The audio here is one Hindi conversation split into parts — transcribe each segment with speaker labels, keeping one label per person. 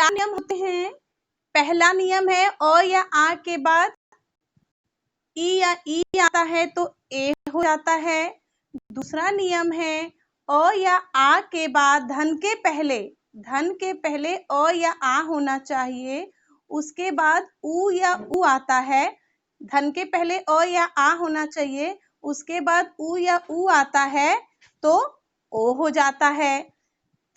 Speaker 1: चार नियम होते हैं। पहला नियम है अ या आ के बाद ई या ई आता है तो ए हो जाता है। दूसरा नियम है अ या आ के बाद धन के पहले अ या आ होना चाहिए, उसके बाद उ या उ आता है। धन के पहले अ या आ होना चाहिए, उसके बाद उ या उ आता है तो ओ हो जाता है।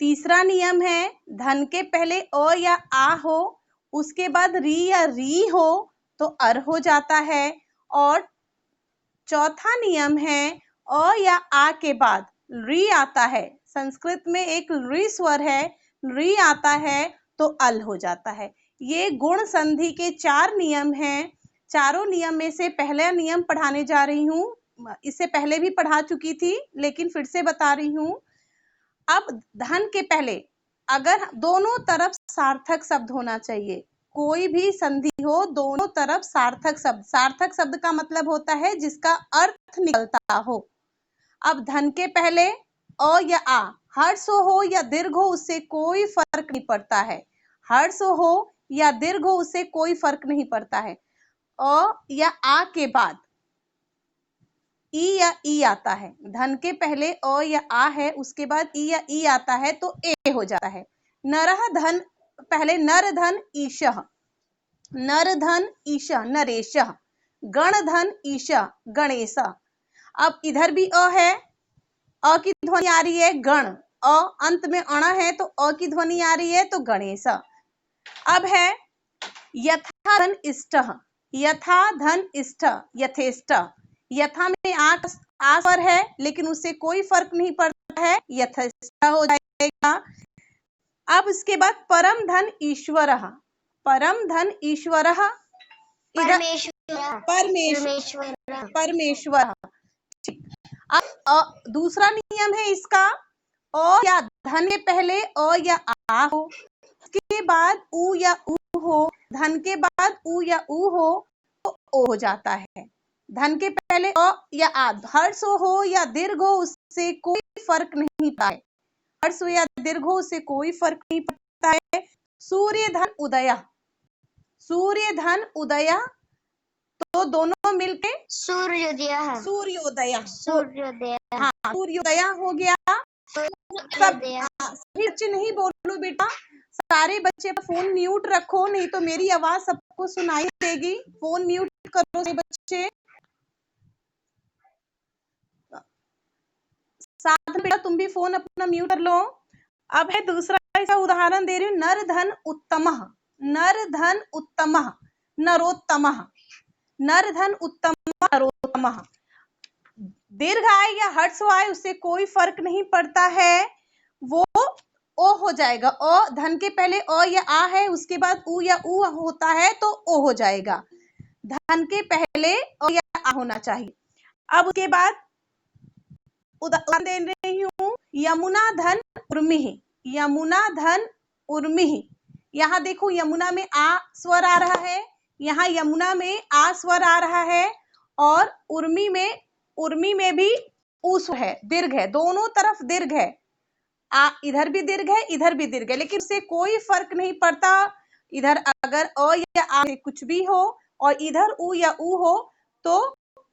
Speaker 1: तीसरा नियम है धन के पहले अ या आ हो, उसके बाद री या री हो तो अर हो जाता है। और चौथा नियम है अ या आ के बाद री आता है, संस्कृत में एक री स्वर है, री आता है तो अल हो जाता है। ये गुण संधि के 4 नियम हैं। चारों नियम में से पहला नियम पढ़ाने जा रही हूँ। इससे पहले भी पढ़ा चुकी थी लेकिन फिर से बता रही हूँ। अब धन के पहले अगर दोनों तरफ सार्थक शब्द होना चाहिए, कोई भी संधि हो दोनों तरफ सार्थक शब्द। सार्थक शब्द का मतलब होता है जिसका अर्थ निकलता हो। अब धन के पहले अ या आ, हर्ष हो या दीर्घ हो उससे कोई फर्क नहीं पड़ता है। हर्ष हो या दीर्घ हो उससे कोई फर्क नहीं पड़ता है। अ या आ के बाद ई या ई आता है, धन के पहले अ या आ है, उसके बाद ई या ई आता है तो ए हो जाता है। नरह धन, पहले नर धन ईशः, नर धन ईशः नरेशः, गण धन ईशः गणेशः। अब इधर भी अ है, अ की ध्वनि आ रही है गण, अ अंत में अण है तो अ की ध्वनि आ रही है तो गणेश। अब है यथा धन इष्टः, यथा धन इष्ट यथेष्ट। यथा में आ स्वर है लेकिन उससे कोई फर्क नहीं पड़ता है, यथेष्ट हो जाएगा। अब इसके बाद परम धन ईश्वरः, परम धन ईश्वरः, परमेश्वर। अब दूसरा नियम है इसका, अ या धन के पहले अ या आ हो, उसके बाद उ या उ हो, धन के बाद उ या उ हो तो ओ हो जाता है। धन के पहले अ या आ, हर्ष हो या दीर्घ हो उससे कोई फर्क नहीं पड़ता है, हर्ष हो या दीर्घ हो उससे कोई फर्क नहीं पड़ता है। सूर्य धन उदय, सूर्य धन उदय तो दोनों मिलके सूर्योदय, सूर्योदय, सूर्योदय, हाँ सूर्योदय हो गया। सब सभी बच्चे नहीं बोलो बेटा, सारे बच्चे फोन म्यूट रखो नहीं तो मेरी आवाज सबको सुनाई देगी। फोन म्यूट करो बच्चे, साथ में बेटा तुम भी फोन अपना म्यूट कर लो। अब है दूसरा ऐसा उदाहरण दे रही हूँ, नर धन उत्तमः, नर धन उत्तमः नरोत्तमः, नर धन उत्तम नरोत्तमः। दीर्घ आए या हर्ष आए उससे कोई फर्क नहीं पड़ता है, वो ओ हो जाएगा। ओ धन के पहले अ या आ है, उसके बाद उ या उ होता है तो ओ हो जाएगा। धन के पहले अ या आ होना चाहिए। अब उसके बाद उदाहरण दे रही हूँ, यमुना धन उर्मिः, यमुना धन उर्मिः। यहाँ देखो यमुना में आ स्वर आ रहा है, यहाँ यमुना में आ स्वर आ रहा है और उर्मी में भी उ स्वर है, दीर्घ है, दोनों तरफ दीर्घ है। आ इधर भी दीर्घ है इधर भी दीर्घ है लेकिन उससे कोई फर्क नहीं पड़ता। इधर अगर अ या आ कुछ भी हो और इधर उ या उ हो तो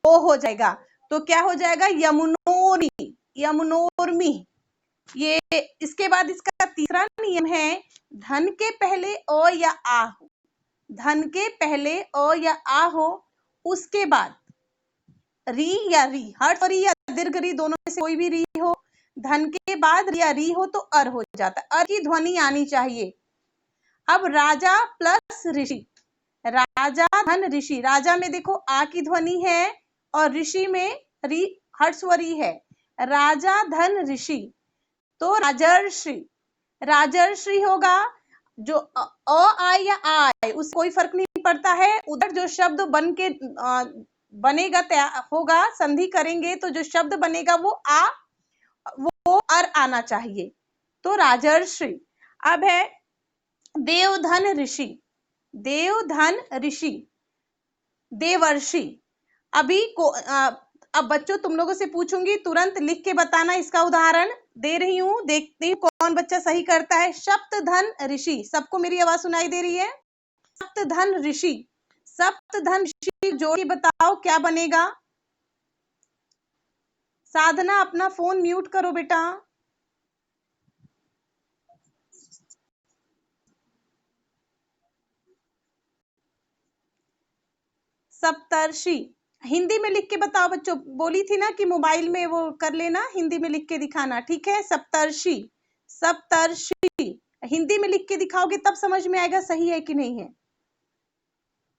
Speaker 1: ओ हो जाएगा। तो क्या हो जाएगा, यमुनोरी, यमुनोर्मी। ये इसके बाद इसका तीसरा नियम है, धन के पहले अ या आ हो, धन के पहले अ या आ हो, उसके बाद री या री, हर्ष री या दीर्घ री दोनों में से कोई भी री हो, धन के बाद या री हो तो अर हो जाता है, अर की ध्वनि आनी चाहिए। अब राजा प्लस ऋषि, राजा धन ऋषि, राजा में देखो आ की ध्वनि है और ऋषि में री हर्षवरी है, राजा धन ऋषि तो राजर्षि, राजर्षि होगा। जो अ आए या आ आए उस कोई फर्क नहीं पड़ता है, उधर जो शब्द बन के बनेगा होगा, संधि करेंगे तो जो शब्द बनेगा वो अर आना चाहिए तो राजर्षि। अब है देवधन ऋषि, देवधन ऋषि देवर्षि। अभी को अब बच्चों तुम लोगों से पूछूंगी तुरंत लिख के बताना इसका उदाहरण। दे रही हूँ, देखते हैं कौन बच्चा सही करता है। सप्तधन ऋषि, सबको मेरी आवाज सुनाई दे रही है? सप्तधन ऋषि, सप्तधन ऋषि जोड़ के बताओ क्या बनेगा? साधना अपना फोन म्यूट करो बेटा। सप्तर्षि, हिंदी में लिख के बताओ बच्चों, बोली थी ना कि मोबाइल में वो कर लेना, हिंदी में लिख के दिखाना, ठीक है? सप्तर्षि, सप्तर्षि हिंदी में लिख के दिखाओगे तब समझ में आएगा सही है कि नहीं है।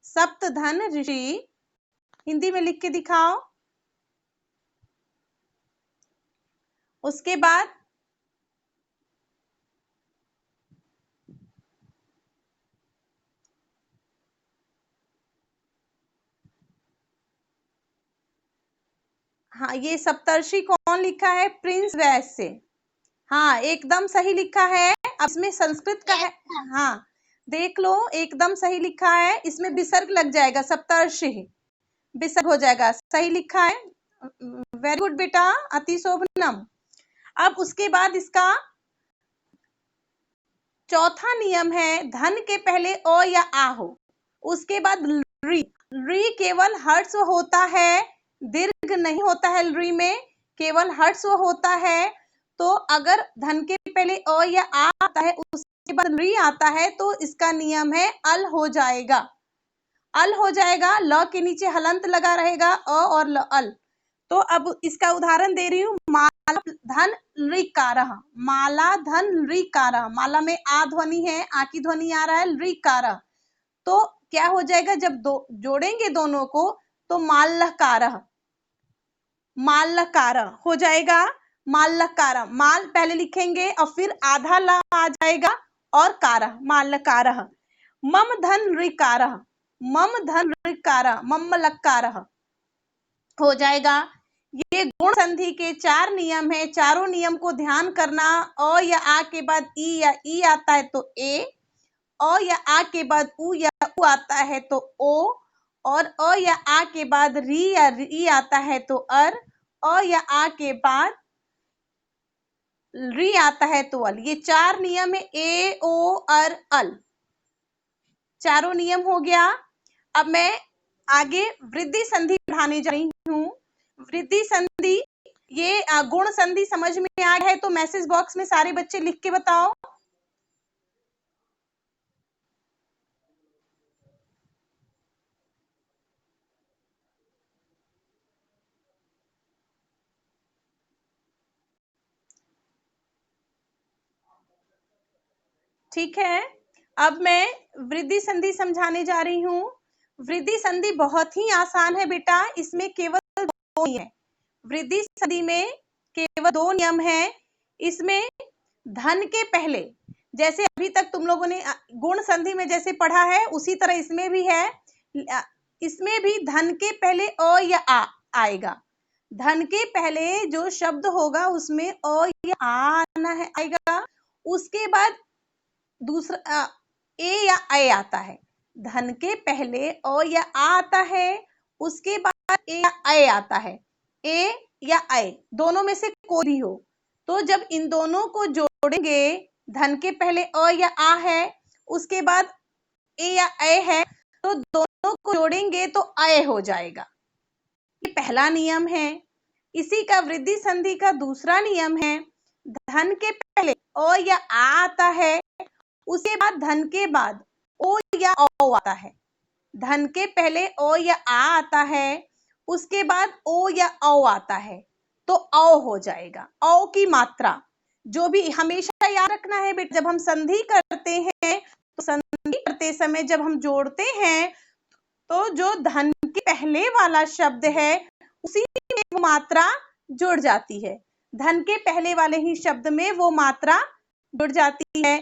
Speaker 1: सप्तधन ऋषि हिंदी में लिख के दिखाओ। उसके बाद हाँ, ये सप्तर्षि कौन लिखा है? प्रिंस वैसे। हाँ, एकदम सही लिखा है। अब इसमें संस्कृत का है, हाँ देख लो, एकदम सही लिखा है। इसमें विसर्ग लग जाएगा, सप्तर्षि विसर्ग हो जाएगा, सही लिखा है। वेरी गुड बेटा, अतिशोभनम। अब उसके बाद इसका चौथा नियम है, धन के पहले अ या आ हो। उसके बाद री, री केवल हर्ष होता है, दीर्घ नहीं होता है। री में केवल हर्ष होता है। तो अगर धन के पहले अ या आ आता है, उसके बाद री आता है, तो इसका नियम है अल हो जाएगा, अल हो जाएगा। ल के नीचे हलंत लगा रहेगा, अ और ल, अल। तो अब इसका उदाहरण दे रही हूँ, माला धन ऋकारः, माला धन ऋकारः। माला में आ ध्वनि है, आ की ध्वनि आ रहा है, ऋकारः। तो क्या हो जाएगा, जब जोड़ेंगे दोनों को तो माल्लकारः, माल्लकारः हो जाएगा। माल्लकारः, माल पहले लिखेंगे और फिर आधा ला आ जाएगा और कारः, माल्लकारः। मम धन ऋकारः, मम धन ऋकारः, मम लकारः हो जाएगा। ये गुण संधि के 4 नियम है। चारों नियम को ध्यान करना। अ या आ के बाद ई या ई आता है तो ए, अ या आ के बाद उ या उ आता है तो ओ, और अ या आ के बाद री या री आता है तो अर, अ या आ के बाद री आता है तो अल। ये 4 नियम है, ए ओ अर अल, चारों नियम हो गया। अब मैं आगे वृद्धि संधि पढ़ाने जा रही हूँ। वृद्धि संधि, ये गुण संधि समझ में आ गया है तो मैसेज बॉक्स में सारे बच्चे लिख के बताओ। ठीक है, अब मैं वृद्धि संधि समझाने जा रही हूँ। वृद्धि संधि बहुत ही आसान है बेटा, इसमें केवल 2 नियम है। वृद्धि संधि में केवल 2 नियम है। इसमें धन के पहले, जैसे अभी तक तुम लोगों ने गुण संधि में जैसे पढ़ा है, उसी तरह इसमें भी है। इसमें भी धन के पहले अ या आ आएगा। धन के पहले जो शब्द होगा उसमें अ या आ आना है, आएगा। उसके बाद दूसरा ए या ए आता है। धन के पहले अ या आ आता है, उसके बाद ए या ए आता है। ए या ए दोनों में से कोई भी हो। तो जब इन दोनों को जोड़ेंगे, धन के पहले अ या आ है, उसके बाद ए या ए है, तो दोनों को जोड़ेंगे तो अय हो जाएगा। ये पहला नियम है। इसी का वृद्धि संधि का दूसरा नियम है, धन के पहले अ या आ आता है, उसके बाद धन के बाद ओ या औ आता है। धन के पहले ओ या आ आता है, उसके बाद ओ या औ आता है, तो औ हो जाएगा। औ की मात्रा जो भी हमेशा याद रखना है बेटा, जब हम संधि करते हैं तो संधि करते समय जब हम जोड़ते हैं तो जो धन के पहले वाला शब्द है उसी में वो मात्रा जुड़ जाती है। धन के पहले वाले ही शब्द में वो मात्रा जुड़ जाती है।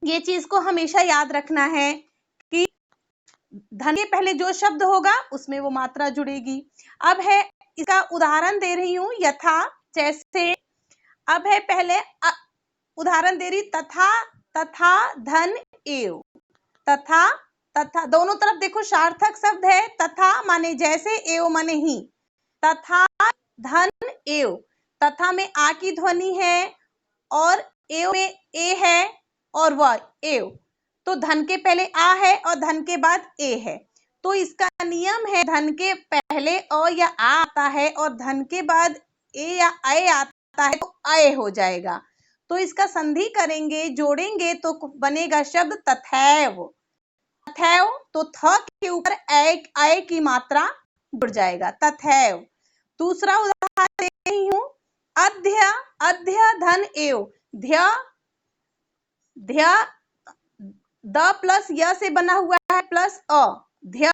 Speaker 1: ये चीज को हमेशा याद रखना है कि धन के पहले जो शब्द होगा उसमें वो मात्रा जुड़ेगी। अब है, इसका उदाहरण दे रही हूं, यथा, जैसे। अब है पहले उदाहरण दे रही, तथा, तथा धन एव। तथा, तथा दोनों तरफ देखो सार्थक शब्द है। तथा माने जैसे, एव माने ही। तथा धन एव, तथा में आ की ध्वनि है और एव में ए है और वह एव, तो धन के पहले आ है और धन के बाद ए है। तो इसका नियम है धन के पहले अ या आ आता है और धन के बाद ए या अय आता है तो अय हो जाएगा। तो इसका संधि करेंगे, जोड़ेंगे तो बनेगा शब्द तथैव। तथैव, तो थ के ऊपर अय की मात्रा जुड़ जाएगा, तथैव। दूसरा उदाहरण दे रही हूं, अध्य, अध्य धन एव, ध्य, ध्य द प्लस य से बना हुआ है प्लस अ, ध्य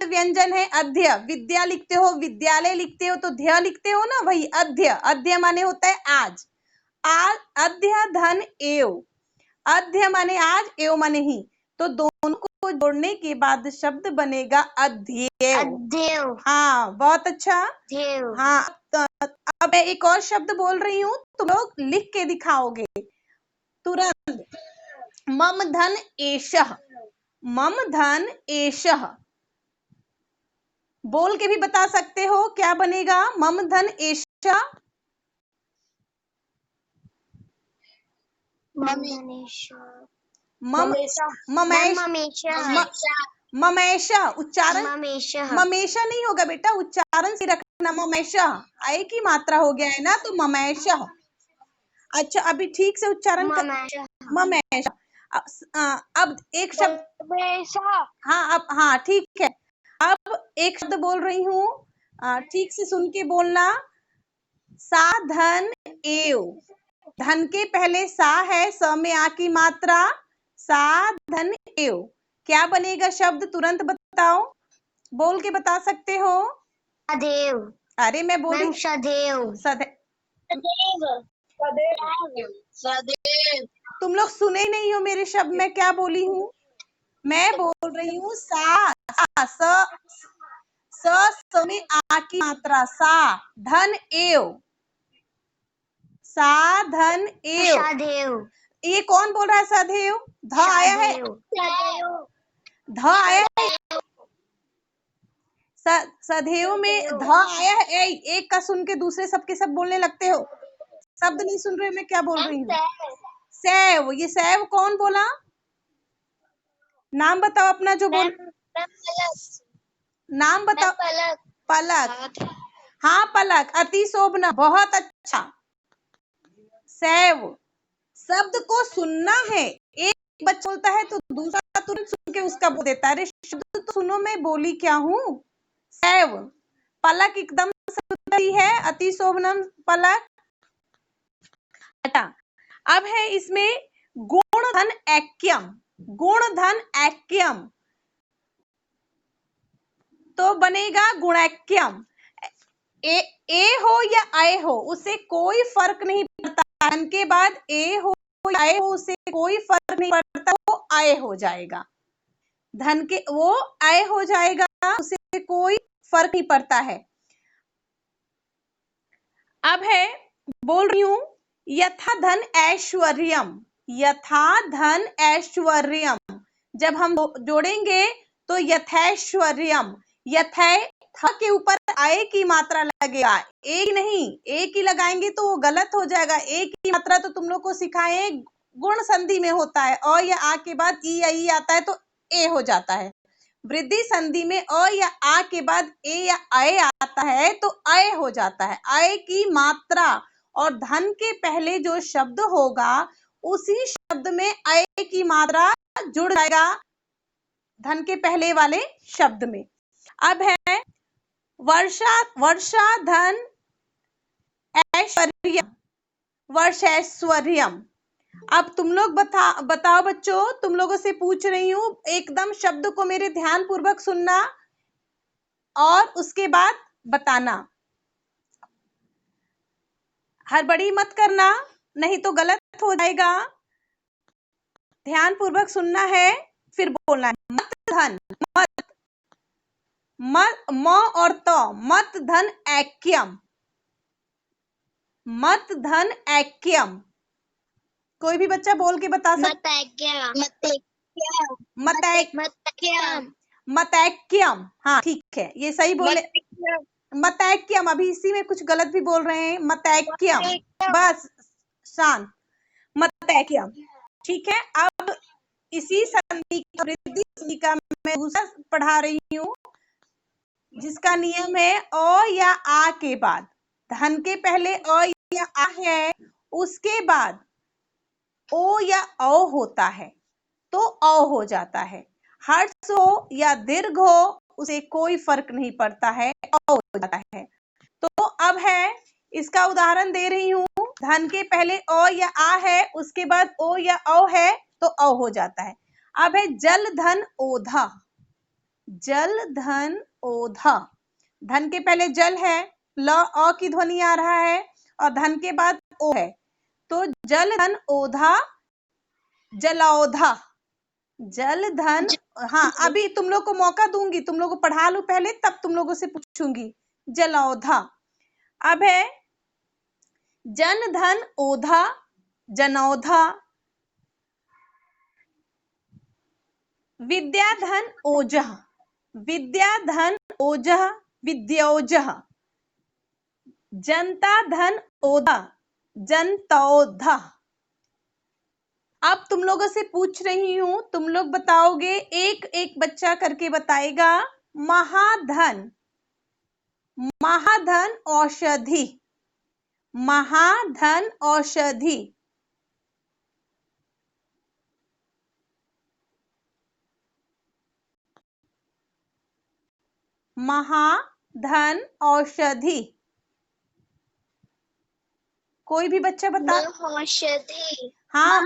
Speaker 1: व्यंजन है अध्य, विद्या लिखते हो, विद्यालय लिखते हो तो ध्य लिखते हो ना, वही अध्य। अध्य माने होता है आज, अध्य धन एव, अध्य माने आज, एव माने ही, तो दोनों को जोड़ने के बाद शब्द बनेगा अध्येव। हाँ, बहुत अच्छा। हाँ, अब मैं एक और शब्द बोल रही हूँ, तुम लोग लिख के दिखाओगे तुरंत। मम धन एषः, मम धन एषः, बोल के भी बता सकते हो क्या बनेगा मम धन एषः। ममेशा, उच्चारण ममेशा नहीं होगा बेटा, उच्चारण से रखना, ममेशा आय की मात्रा हो गया है ना, तो ममेशा। अच्छा, अभी ठीक से उच्चारण कर, ममेशा। अब एक शब्द, हाँ अब, हाँ ठीक है, अब एक शब्द बोल रही हूँ, ठीक से सुन के बोलना। सा धन एव, धन के पहले सा है, स में आ की मात्रा, सा धन एव, क्या बनेगा शब्द, तुरंत बताओ, बोल के बता सकते हो। सदैव। अरे मैं बोली सदैव, सदैव। तुम लोग सुने ही नहीं हो मेरे शब्द, मैं क्या बोली हूँ, मैं बोल रही हूँ सा, स में आ की मात्रा, सा धन एव, सा धन एव, सदैव। ये कौन बोल रहा है सदैव, ध आया है, ध आया है, सदैव में ध आया है, एक का सुन के दूसरे सबके सब बोलने लगते हो, शब्द नहीं सुन रहे मैं क्या बोल रही हूँ। सैव, ये सैव कौन बोला, नाम बताओ अपना जो बोल, नाम बताओ। पलक, हाँ पलक, अति शोभना, बहुत अच्छा। सैव, शब्द को सुनना है, एक बच्चा बोलता है तो दूसरा तुरंत सुन के उसका बोल देता है, अरे शब्द तो सुनो मैं बोली क्या हूँ। सैव, पलक एकदम सही है, अति शोभनम पलक। अच्छा, अब है इसमें गुण धन ऐक्यम, गुण धन ऐक्यम, तो बनेगा गुणैक्यम। ए हो या अय हो उससे कोई फर्क नहीं पड़ता, धन के बाद ए हो या अय हो उससे कोई फर्क नहीं पड़ता, वो अय हो जाएगा, धन के वो अय हो जाएगा, उससे कोई फर्क नहीं पड़ता है। अब है, बोल रही हूं, यथा धन ऐश्वर्यम, यथा धन ऐश्वर्यम, जब हम जोड़ेंगे तो यथैश्वर्यम, यथै थ के ऊपर आय की मात्रा लगेगा, एक नहीं, एक ही लगाएंगे तो वो गलत हो जाएगा, एक की मात्रा तो तुम लोग को सिखाए गुण संधि में होता है, अ या आ के बाद ई या ई आता है तो ए हो जाता है, वृद्धि संधि में अ या आ के बाद ए या अय आता है तो अय हो जाता है, अय की मात्रा और धन के पहले जो शब्द होगा उसी शब्द में अय की मात्रा जुड़ जाएगा धन के पहले वाले शब्द में। अब है वर्षा, वर्षा धन ऐश्वर्यम, वर्षैश्वर्यम। अब तुम लोग बताओ बच्चों, तुम लोगों से पूछ रही हूँ, एकदम शब्द को मेरे ध्यान पूर्वक सुनना और उसके बाद बताना, हड़बड़ी मत करना नहीं तो गलत हो जाएगा, ध्यान पूर्वक सुनना है फिर बोलना है। मत धन, मत म और त, मत धन ऐक्यम, मत धन ऐक्यम, कोई भी बच्चा बोल के बता सकता, मतैक्यम, हाँ ठीक है, ये सही बोले, मतैक्यम, अभी इसी में कुछ गलत भी बोल रहे हैं, मतैक्यम, बस शांत, मतैक्यम। ठीक है, अब इसी संधि का, वृद्धि संधि का मैं दूसरा पढ़ा रही हूँ, जिसका नियम है अ या आ के बाद, धन के पहले अ या आ है, उसके बाद ओ या औ होता है तो औ हो जाता है। हर्ष हो या दीर्घ हो उसे कोई फर्क नहीं पड़ता है, औ हो जाता है। तो अब है, इसका उदाहरण दे रही हूँ, धन के पहले अ या आ है, उसके बाद ओ या औ है तो औ हो जाता है। अब है जल धन ओधा, जल धन ओधा, धन के पहले जल है, ल अ की ध्वनि आ रहा है, और धन के बाद ओ है, तो जल धन ओधा, जलौधा, जल धन। हाँ, अभी तुम लोग को मौका दूंगी, तुम लोग को पढ़ा लूं पहले, तब तुम लोगों से पूछूंगी। जलौधा। अब है जन धन ओधा, जनौधा, विद्या धन ओजः, विद्या धन ओजः, विद्योजः, जनता धन ओधा, जनतौधा। अब तुम लोगों से पूछ रही हूं, तुम लोग बताओगे, एक एक बच्चा करके बताएगा। महाधन, महाधन औषधि, महाधन औषधि, महाधन औषधि। कोई भी बच्चा बता।
Speaker 2: महौषधि।
Speaker 1: हाँ,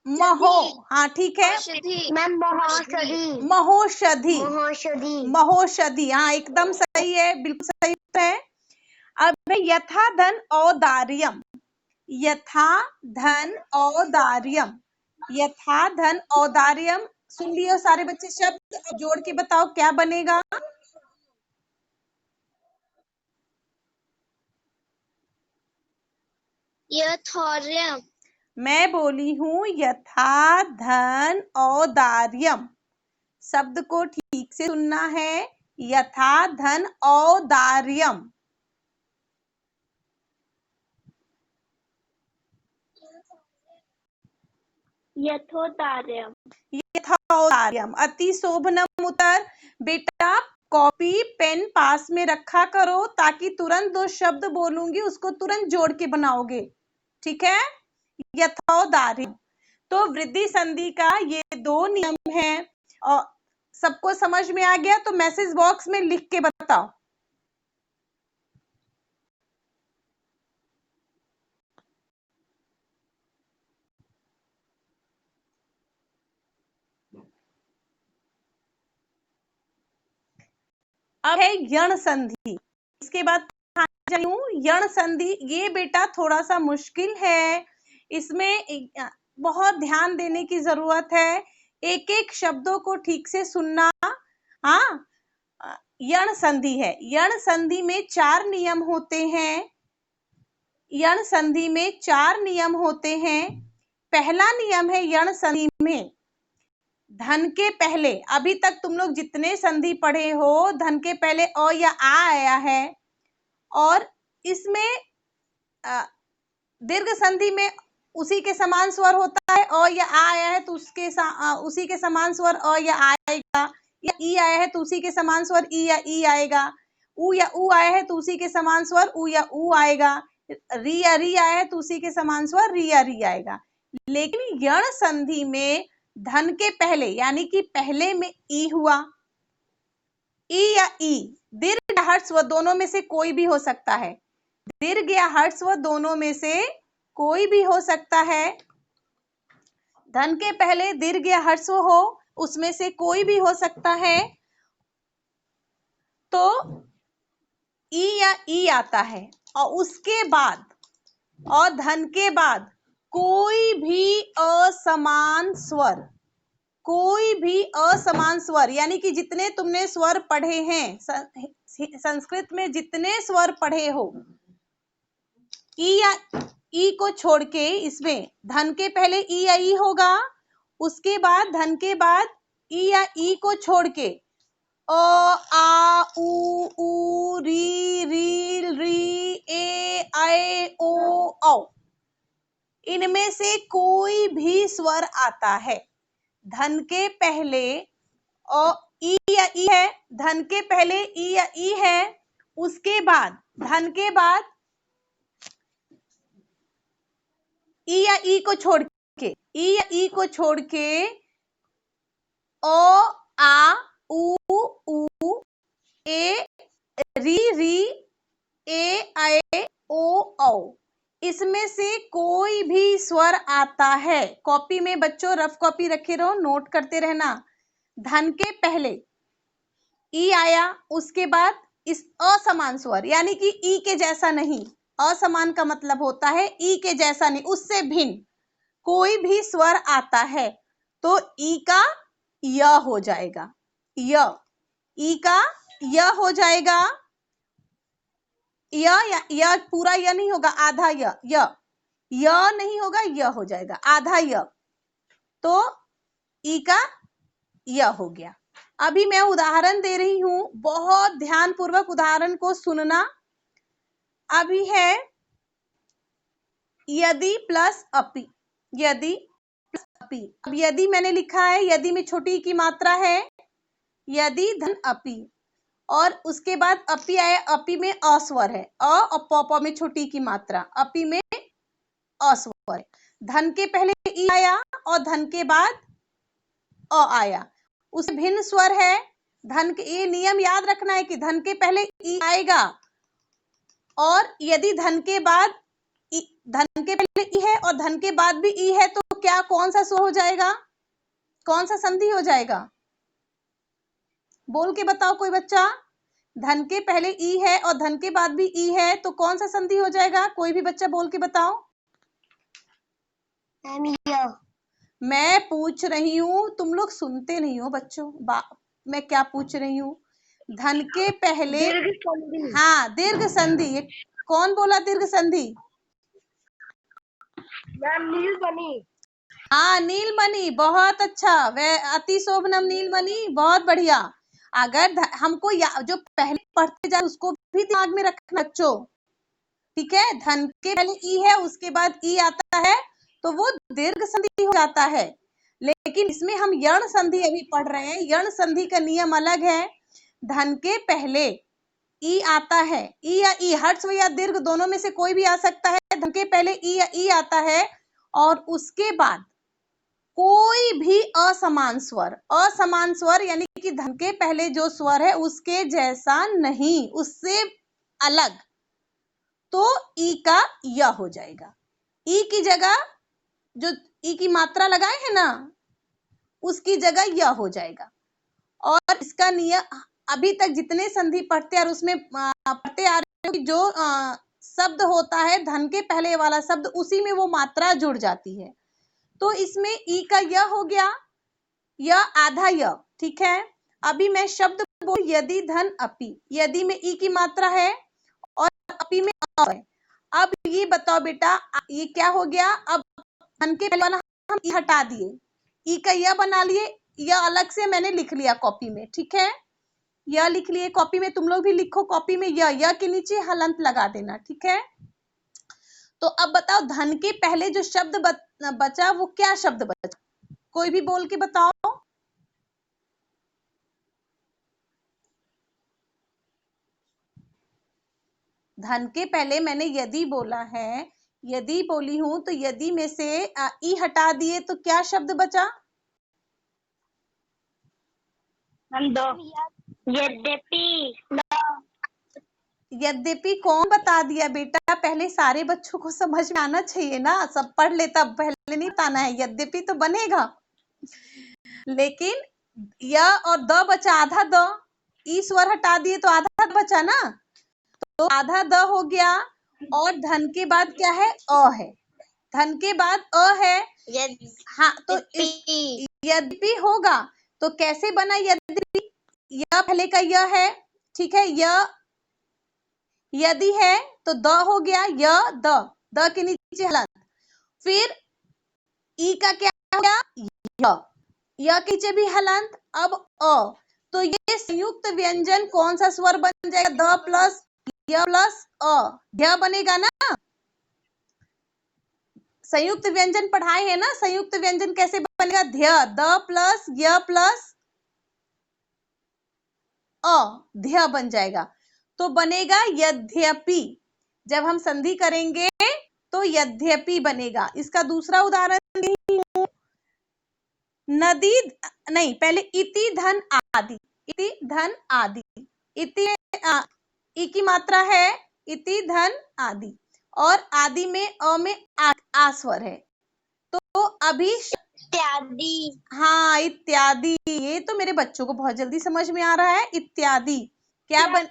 Speaker 1: महो, हाँ ठीक है,
Speaker 2: मैम महौषधि।
Speaker 1: महोषधि,
Speaker 2: महौषधि।
Speaker 1: महोषधि, हाँ एकदम सही है, बिल्कुल सही है। अब है यथा धन औदार्यम, यथा धन औदार्यम, यथा धन औदार्यम। सुन लियो सारे बच्चे शब्द, अब जोड़ के बताओ क्या बनेगा।
Speaker 2: यथौर्यम।
Speaker 1: मैं बोली हूं यथा धन औदार्यम, शब्द को ठीक से सुनना है, यथा धन औदार्यम।
Speaker 2: यथोदार्यम।
Speaker 1: यथौदार्यम। अति शोभनम उत्तर। बेटा कॉपी पेन पास में रखा करो, ताकि तुरंत दो शब्द बोलूंगी उसको तुरंत जोड़ के बनाओगे, ठीक है। यथौदार्यम। तो वृद्धि संधि का ये दो नियम हैं, और सबको समझ में आ गया तो मैसेज बॉक्स में लिख के बताओ। अब है यण संधि, इसके बाद यण संधि। ये बेटा थोड़ा सा मुश्किल है, इसमें बहुत ध्यान देने की जरूरत है, एक एक शब्दों को ठीक से सुनना। हाँ, यण संधि है, यण संधि में 4 नियम होते हैं, यण संधि में 4 नियम होते हैं। पहला नियम है यण संधि में, धन के पहले, अभी तक तुम लोग जितने संधि पढ़े हो, धन के पहले अ या आ आया है, और इसमें दीर्घ संधि में उसी के समान स्वर होता है, अ या आ आया है तो उसी के समान स्वर अ या आएगा, या ई आया है तो उसी के समान स्वर ई या ई आएगा, उ या उ आया है तो उसी के समान स्वर उ या उ आएगा, री या री आया है तो उसी के समान स्वर री या री आएगा। लेकिन यण संधि में धन के पहले, यानी कि पहले में ई हुआ, ई या ई, दीर्घ या ह्रस्व दोनों में से कोई भी हो सकता है, दीर्घ या ह्रस्व दोनों में से कोई भी हो सकता है। धन के पहले दीर्घ या ह्रस्व हो, उसमें से कोई भी हो सकता है, तो ई या ई आता है, और उसके बाद, और धन के बाद कोई भी असमान स्वर, कोई भी असमान स्वर, यानी कि जितने तुमने स्वर पढ़े हैं संस्कृत में, जितने स्वर पढ़े हो, ई या ई को छोड़ के, इसमें धन के पहले ई या ई होगा, उसके बाद धन के बाद ई या ई को छोड़ के आ उ री री ए ओ औ। इनमें से कोई भी स्वर आता है, धन के पहले ई या ई है, धन के पहले ई या ई है, उसके बाद धन के बाद ई या ई को छोड़ के, ई या ई को छोड़ के ओ आ उ ए री ए ओ औ। इसमें से कोई भी स्वर आता है। कॉपी में बच्चों रफ कॉपी रखे रहो, नोट करते रहना। धन के पहले ई आया, उसके बाद इस असमान स्वर यानी कि ई के जैसा नहीं, असमान का मतलब होता है ई के जैसा नहीं, उससे भिन्न कोई भी स्वर आता है तो ई का य हो जाएगा। य, ई का य हो जाएगा। य पूरा य नहीं होगा, आधा य नहीं होगा, य हो जाएगा, आधा य, तो ई का य हो गया। अभी मैं उदाहरण दे रही हूं, बहुत ध्यान पूर्वक उदाहरण को सुनना। अभी है यदि प्लस अपि, यदि प्लस अपि। अब यदि मैंने लिखा है, यदि में छोटी की मात्रा है, यदि धन अपि, और उसके बाद अपि आया, अपि में अस्वर है, अ और प में छोटी की मात्रा, अपि में अस्वर है। धन के पहले ई आया और धन के बाद अ आया, उससे भिन्न स्वर है। धन के, ये नियम याद रखना है कि धन के पहले ई आएगा, और यदि धन के बाद धन के पहले ई है और धन के बाद भी ई है, तो क्या कौन सा स्वर हो जाएगा, कौन सा संधि हो जाएगा? बोल के बताओ कोई बच्चा। धन के पहले ई है और धन के बाद भी ई है, तो कौन सा संधि हो जाएगा? कोई भी बच्चा बोल के बताओ। मैं पूछ रही हूँ, तुम लोग सुनते नहीं हो बच्चों। मैं क्या पूछ रही हूँ? धन के पहले
Speaker 2: दीर्घ संधि।
Speaker 1: हाँ, दीर्घ संधि। कौन बोला दीर्घ संधि?
Speaker 2: नीलमणि।
Speaker 1: हाँ, नीलमणि, बहुत अच्छा, वह अति शोभनम नीलमणि, बहुत बढ़िया। अगर हमको जो पहले पढ़ते जाए उसको भी दिमाग में रखना बच्चों, ठीक है? धन के पहले ई है, उसके बाद ई आता है, तो वो दीर्घ संधि हो जाता है। लेकिन इसमें हम यण संधि अभी पढ़ रहे हैं। यण संधि का नियम अलग है। धन के पहले ई आता है, ई या ई, हर्ष या दीर्घ दोनों में से कोई भी आ सकता है। धन के पहले ई या ई आता है, और उसके बाद कोई भी असमान स्वर, असमान स्वर यानी कि धन के पहले जो स्वर है उसके जैसा नहीं, उससे अलग, तो ई का य हो जाएगा। ई की जगह जो ई की मात्रा लगाए है ना, उसकी जगह य हो जाएगा। और इसका नियम अभी तक जितने संधि पढ़ते और उसमें पढ़ते आ रहे हो कि जो शब्द होता है धन के पहले वाला शब्द, उसी में वो मात्रा जुड़ जाती है। तो इसमें ई का य हो गया, य आधा य, ठीक है? अभी मैं शब्द बोल, यदि धन अपि, यदि में ई की मात्रा है और अपि में अ है। अब ये बताओ बेटा, ये क्या हो गया? अब धन के पहले वाला हम ई हटा दिए, ई का य बना लिए, यह अलग से मैंने लिख लिया कॉपी में, ठीक है? यह लिख लिए कॉपी में, तुम लोग भी लिखो कॉपी में, यह के नीचे हलंत लगा देना, ठीक है? तो अब बताओ, धन के पहले जो शब्द बचा वो क्या शब्द बचा? कोई भी बोल के बताओ। धन के पहले मैंने यदि बोला है, यदि बोली हूं, तो यदि में से ई हटा दिए तो क्या शब्द बचा?
Speaker 2: यद्यपि।
Speaker 1: यद्यपि कौन बता दिया बेटा? पहले सारे बच्चों को समझ में आना चाहिए ना, सब पढ़ लेता, पहले नहीं बताना है। यद्यपि तो बनेगा, लेकिन य और द बचा, आधा द, ई स्वर हटा दिए तो आधा बचा ना, तो आधा द हो गया। और धन के बाद क्या है? अ है, धन के बाद अ है। हाँ, तो यद्यपि होगा, तो कैसे बना यद्यपि? य पहले का य है, ठीक है? यदि है तो द हो गया, द के नीचे हलंत, फिर ई का क्या हो गया? य के नीचे भी हलंत, अब अ, तो ये संयुक्त व्यंजन कौन सा स्वर बन जाएगा? द प्लस य प्लस अ, ध्य बनेगा ना। संयुक्त व्यंजन पढ़ाए हैं ना, संयुक्त व्यंजन कैसे बनेगा? ध्य, द प्लस य प्लस अ, ध्य बन जाएगा। तो बनेगा यद्यपि। जब हम संधि करेंगे तो यद्यपि बनेगा। इसका दूसरा उदाहरण नदी, नहीं पहले इति धन आदि, इति धन आदि, इति ई की मात्रा है, इति धन आदि, और आदि में अ में आ स्वर है। तो अभी
Speaker 2: इत्यादि।
Speaker 1: हाँ, इत्यादि। ये तो मेरे बच्चों को बहुत जल्दी समझ में आ रहा है। इत्यादि क्या बन,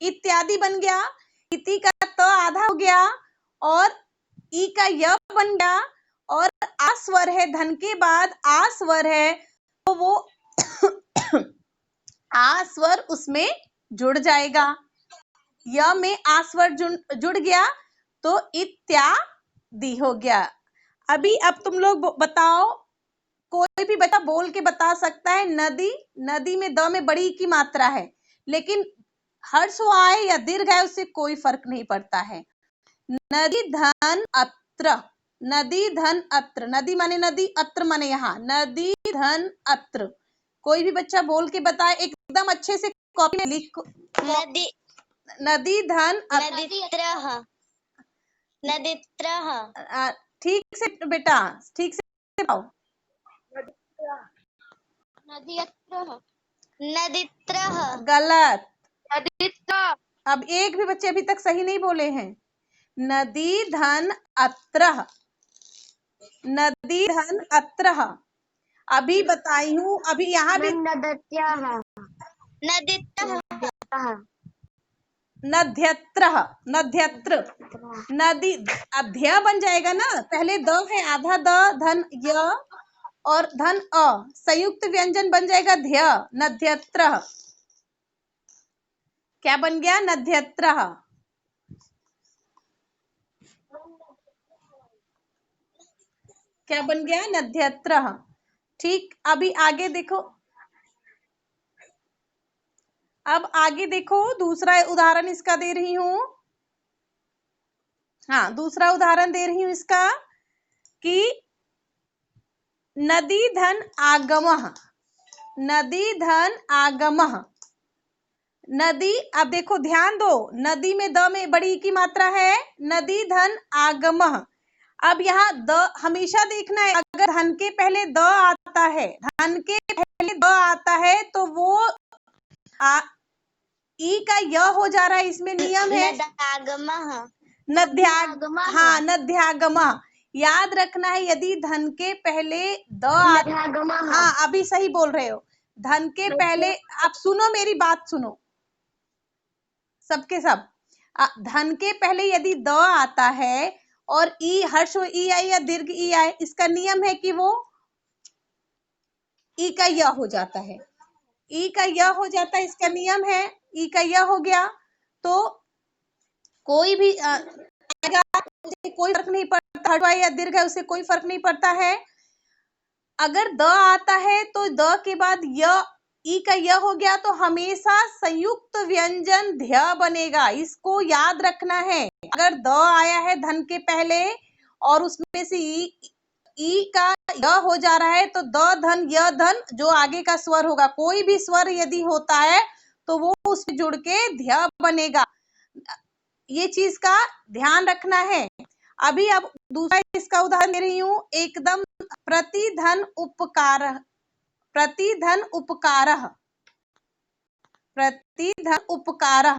Speaker 1: इत्यादि बन गया। इति का त आधा हो गया और ई का य बन गया, और आ स्वर है, धन के बाद आ स्वर है, तो वो आ स्वर उसमें जुड़ जाएगा। य में आ स्वर जुड़ गया तो इत्यादि हो गया। अभी अब तुम लोग बताओ, कोई भी बच्चा बोल के बता सकता है नदी, नदी में द में बड़ी की मात्रा है, लेकिन हर्ष आए या दीर्घ आए उससे कोई फर्क नहीं पड़ता है। नदी धन अत्र, नदी धन अत्र, नदी माने नदी, अत्र माने यहाँ, नदी धन अत्र। कोई भी बच्चा बोल के बताए, एकदम अच्छे से कॉपी में लिख।
Speaker 2: नदी,
Speaker 1: नदी धन
Speaker 2: नदीत्रः, नदीत्रः।
Speaker 1: ठीक से बेटा, ठीक से बताओ।
Speaker 2: नदीत्रः, नदीत्रः।
Speaker 1: गलत।
Speaker 2: नदीत्रः।
Speaker 1: अब एक भी बच्चे अभी तक सही नहीं बोले हैं। नदी धन अत्रः, नदी धन अत्रः। अभी बताई हूँ, अभी यहाँ भी
Speaker 2: नदत्याः, नदीत्रः,
Speaker 1: नध्यत्रः, नध्यत्र, नदी। अब ध्य बन जाएगा ना, पहले द है, आधा द, धन य और धन अ, संयुक्त व्यंजन बन जाएगा ध्य, नध्यत्रः। क्या बन गया? नध्यत्रः। क्या बन गया? नध्यत्रः। ठीक, अभी आगे देखो, अब आगे देखो, दूसरा उदाहरण इसका दे रही हूं। हाँ, दूसरा उदाहरण दे रही हूं इसका कि नदी धन आगमः, नदी धन आगमः। नदी, अब देखो ध्यान दो, नदी में द में बड़ी की मात्रा है, नदी धन आगमः। अब यहाँ द हमेशा देखना है, अगर धन के पहले द आता है, धन के पहले द आता है तो वो ई का य हो जा रहा है, इसमें नियम है नध्यागमः। हाँ, नध्यागमः। याद रखना है, यदि धन के पहले द हाँ, अभी सही बोल रहे हो, धन के पहले, आप सुनो मेरी बात सुनो सबके सब। धन के पहले यदि द आता है और ई, हर्ष ई आए या दीर्घ ई आए, इसका नियम है कि वो ई का य हो जाता है, ई का य हो जाता है, इसका नियम है, ई का य हो गया तो कोई भी कोई फर्क नहीं पड़ता, हर्ष या दीर्घ है उससे कोई फर्क नहीं पड़ता है। अगर द आता है तो द के बाद य, ई का य हो गया तो हमेशा संयुक्त व्यंजन ध्य बनेगा, इसको याद रखना है। अगर द आया है धन के पहले और उसमें से ई का य हो जा रहा है तो द धन य धन जो आगे का स्वर होगा, कोई भी स्वर यदि होता है तो वो उसमें जुड़ के ध्य बनेगा। ये चीज का ध्यान रखना है। अभी अब दूसरा इसका उदाहरण दे रही हूँ, एकदम प्रतिधन उपकारः, प्रतिधन उपकारः, प्रतिधन उपकारः।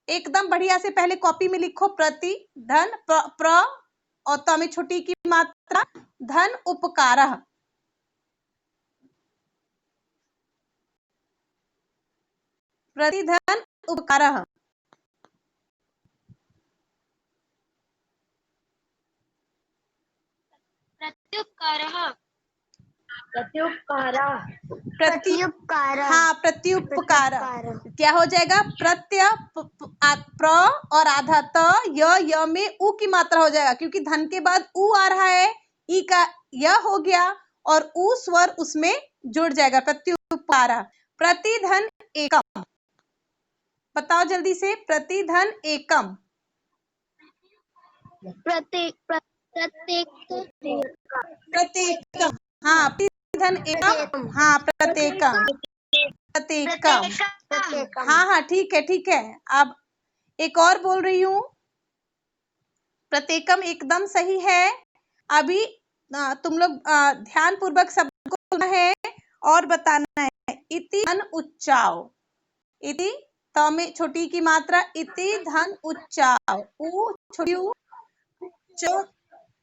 Speaker 1: एकदम बढ़िया से पहले कॉपी में लिखो, प्रतिधन, प्र और त में छोटी की मात्रा, धन उपकारः। प्रतिधन उपकारः।
Speaker 2: प्रत्युपकारः, प्रत्युपकारः, प्रत्युपकारः।
Speaker 1: हाँ, प्रत्युपकार। क्या हो जाएगा? प्रत्य प्र और आधा त, य में उ की मात्रा हो जाएगा, क्योंकि धन के बाद उ आ रहा है, ई का य हो गया और उ स्वर उसमें जुड़ जाएगा, प्रत्युपकार। प्रतिधन एकम, बताओ जल्दी से, प्रतिधन एकम। प्रत्येकम, हाँ, प्रतिधन एकम, हाँ, प्रत्येकम, प्रत्येकम, हाँ हाँ, ठीक है ठीक है। अब एक और बोल रही हूँ, प्रत्येकम एकदम सही है। अभी तुम लोग ध्यान पूर्वक सबको सुनना है और बताना है। इति धन उच्चाओ, इति त में छोटी की मात्रा, इति धन उच्चाओ, उ छोटी उ, च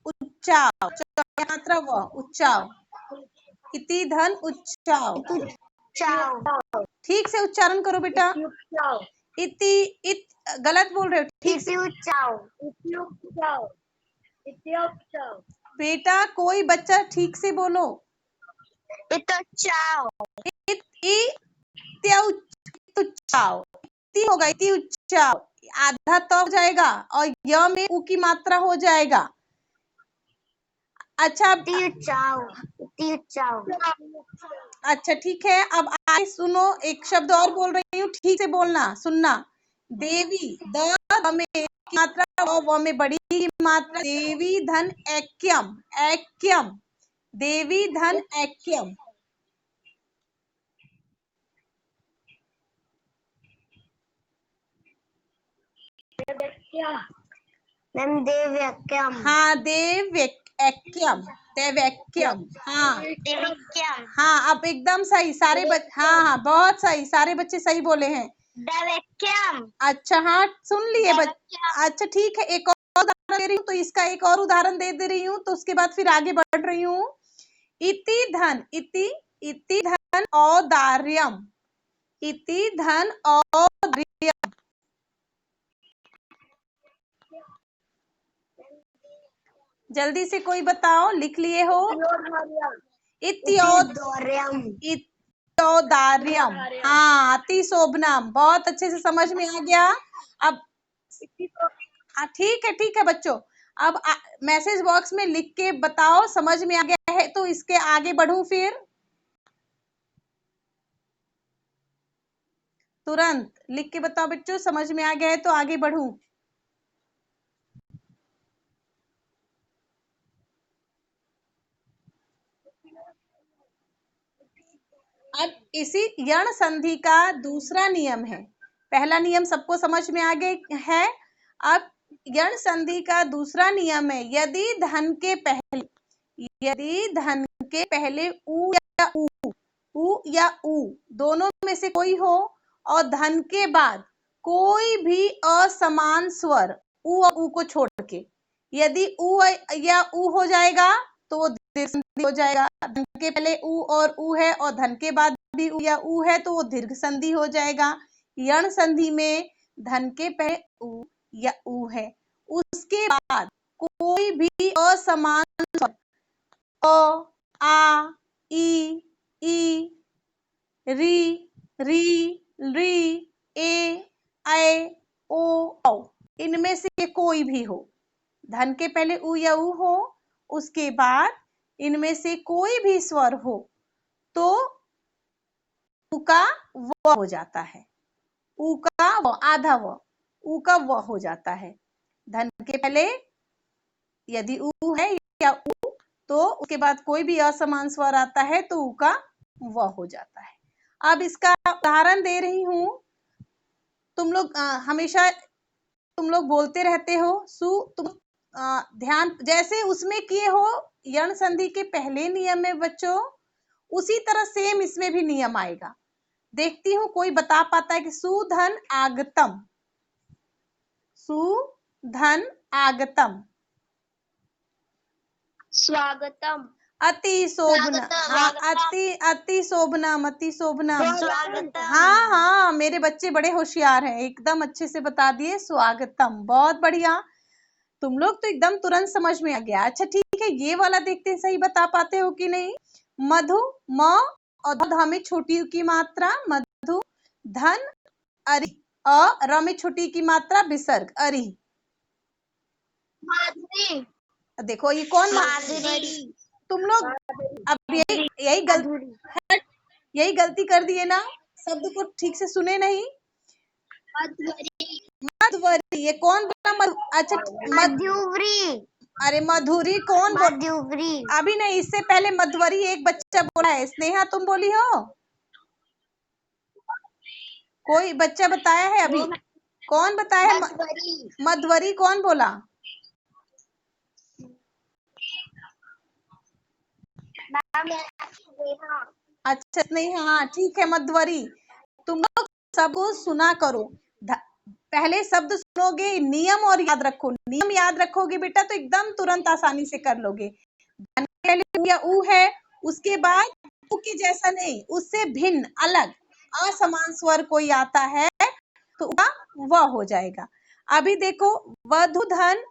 Speaker 1: उच्चाओ, च मात्रा व, उच्चाओ, इति धन उच्चाओ। ठीक से उच्चारण करो बेटा। इति इत गलत बोल रहे हो, ठीक से। बेटा कोई बच्चा ठीक से बोलो। इति होगा, इति उच्चाओ, आधा तो हो जाएगा और य में उ की मात्रा हो जाएगा। अच्छा अच्छा ठीक है। अब आगे सुनो, एक शब्द और बोल रही हूँ, ठीक से बोलना, सुनना। देवी, द में की मात्रा, व में बड़ी की मात्रा, देवी धन ऐक्यम, ऐक्यम, देवी धन ऐक्यम।
Speaker 2: देव्यक्यम,
Speaker 1: हाँ, देवैक्यम, देवैक्यम, हाँ हाँ, अब एकदम सही सारे बच्चे, हाँ हाँ, बहुत सही, सारे बच्चे सही बोले हैं। अच्छा हाँ, सुन लिए बच्चे। अच्छा ठीक है, एक और उदाहरण दे रही हूँ, तो इसका एक और उदाहरण दे रही हूँ, तो उसके बाद फिर आगे बढ़ रही हूँ। इति धन, इति धन औदार्यम, इति धन औदार्यम। जल्दी से कोई बताओ, लिख लिए हो? इत्योदार्यम, हाँ, अति शोभनम, बहुत अच्छे से समझ में आ गया। अब ठीक है बच्चों, अब मैसेज बॉक्स में लिख के बताओ समझ में आ गया है, तो इसके आगे बढ़ूं फिर तुरंत लिख के बताओ बच्चों, समझ में आ गया है तो आगे बढ़ूं। अब इसी यण संधि का दूसरा नियम है। पहला नियम सबको समझ में आ गया है। अब यण संधि का दूसरा नियम है, यदि धन के पहले उ या उ दोनों में से कोई हो और धन के बाद कोई भी असमान स्वर उ और उ को छोड़ के, यदि उ या उ हो जाएगा तो वो दीर्घ संधि हो जाएगा। धन के पहले उ और उ है और धन के बाद भी उ या उ है तो वो दीर्घ संधि हो जाएगा। यण संधि में धन के पहले उ या उ है, उसके बाद कोई भी असमान स्वर अ, आ, ई, री, री, ए, ओ, औ, इनमें से कोई भी हो, धन के पहले उ या उ हो, उसके बाद इनमें से कोई भी स्वर हो तो उ का व हो जाता है। उ का व, आधा व, उ का व हो जाता है। धन के पहले यदि उ है या उ, तो उसके बाद कोई भी असमान स्वर आता है तो उ का व हो जाता है। अब इसका उदाहरण दे रही हूं। तुम लोग हमेशा तुम लोग बोलते रहते हो तुम ध्यान जैसे उसमें किए हो यण संधि के पहले नियम में बच्चों, उसी तरह सेम इसमें भी नियम आएगा। देखती हूँ कोई बता पाता है कि सुधन आगतम, सुधन आगतम,
Speaker 2: स्वागतम,
Speaker 1: अति शोभना, हाँ, अति शोभनम, अति शोभनम, हाँ हाँ, मेरे बच्चे बड़े होशियार हैं, एकदम अच्छे से बता दिए, स्वागतम, बहुत बढ़िया। तुम लोग तो एकदम तुरंत समझ में आ गया। अच्छा ठीक है, ये वाला देखते हैं सही बता पाते हो कि नहीं। मधु, म और ध में छोटी उ की मात्रा, मधु, धन, अरि, र में छोटी की मात्रा, विसर्ग, अरि।
Speaker 2: माधुरी,
Speaker 1: देखो ये कौन
Speaker 2: माधुरी,
Speaker 1: तुम लोग अब यही गलती, यही गलती कर दिए ना, शब्द को ठीक से सुने नहीं। मधुवरी, ये कौन बोला? अच्छा
Speaker 2: मधुवरी।
Speaker 1: अरे मधुरी कौन बोल?
Speaker 2: मधुवरी।
Speaker 1: अभी नहीं, इससे पहले मधुवरी एक बच्चा बोला है। स्नेहा तुम बोली हो? कोई बच्चा बताया है अभी? कौन बताया है? मधुवरी कौन बोला? अच्छा स्नेहा, हाँ ठीक है मधुवरी। तुम लोग सब सुना करो, पहले शब्द सुनोगे, नियम और याद रखो। नियम याद रखोगे बेटा तो एकदम तुरंत आसानी से कर लोगे। धन के पहले उ या ऊ है, उसके बाद ऊ के जैसा नहीं, उससे भिन्न अलग असमान स्वर कोई आता है तो वह हो जाएगा। अभी देखो, वधु धन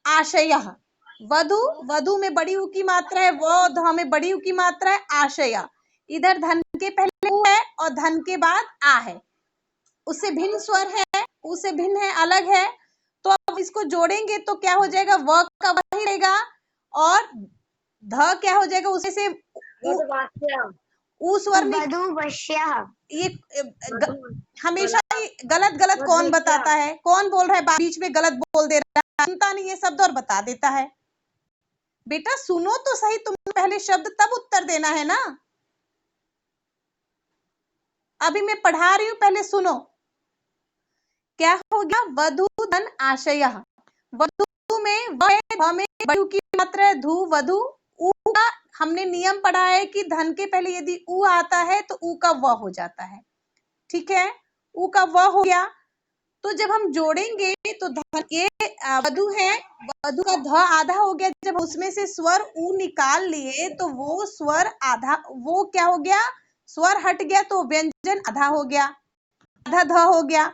Speaker 1: आशय। वधु, वधु में बड़ी ऊ की मात्रा है, ध में बड़ी ऊ की मात्रा है, आशय। इधर धन के पहले ऊ है और धन के बाद आ है, उससे भिन्न स्वर है, उससे भिन्न है, अलग है। तो अब इसको जोड़ेंगे तो क्या हो जाएगा? व का वही रहेगा और ध क्या हो जाएगा? उसे से ऊ स्वर ये हमेशा ही गलत गलत कौन बताता है? कौन बोल रहा है बीच में गलत बोल दे रहा है? सुनता नहीं है शब्द और बता देता है। बेटा सुनो तो सही, तुम पहले शब्द तब उत्तर देना है ना। अभी मैं पढ़ा रही हूँ, पहले सुनो। क्या हो गया? वधु धन आशय। वधु में व में बड़ी की मात्रा है, धु वधु। ऊ का हमने नियम पढ़ा है कि धन के पहले यदि ऊ आता है तो ऊ का व हो जाता है। ठीक है, ऊ का व हो गया। तो जब हम जोड़ेंगे तो धन ये वधु है, वधु का ध आधा हो गया। जब उसमें से स्वर ऊ निकाल लिए तो वो स्वर आधा, वो क्या हो गया? स्वर हट गया तो व्यंजन आधा हो गया, आधा ध हो गया।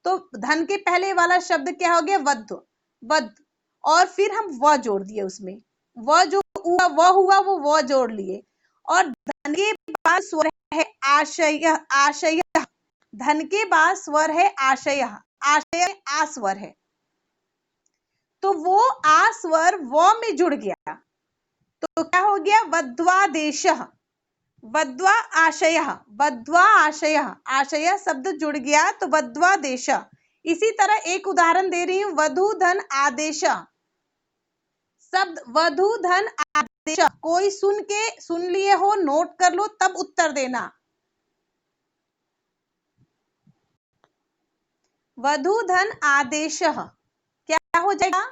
Speaker 1: तो धन के पहले वाला शब्द क्या हो गया? वध, वध। और फिर हम व जोड़ दिए उसमें, व जो व हुआ वो व जोड़ लिए। और धन के बाद स्वर है आशय, आशय। धन के बाद स्वर है आशय, आशय आ स्वर है, तो वो आ स्वर व में जुड़ गया तो क्या हो गया? वध्वादेश, वध्वा आशय, वध्वा आशय, आशय शब्द जुड़ गया तो वध्वादेश। इसी तरह एक उदाहरण दे रही हूं, वधु धन आदेश। शब्द वधु धन आदेश, कोई सुन लिए हो, नोट कर लो, तब उत्तर देना। वधु धन आदेश क्या हो जाएगा?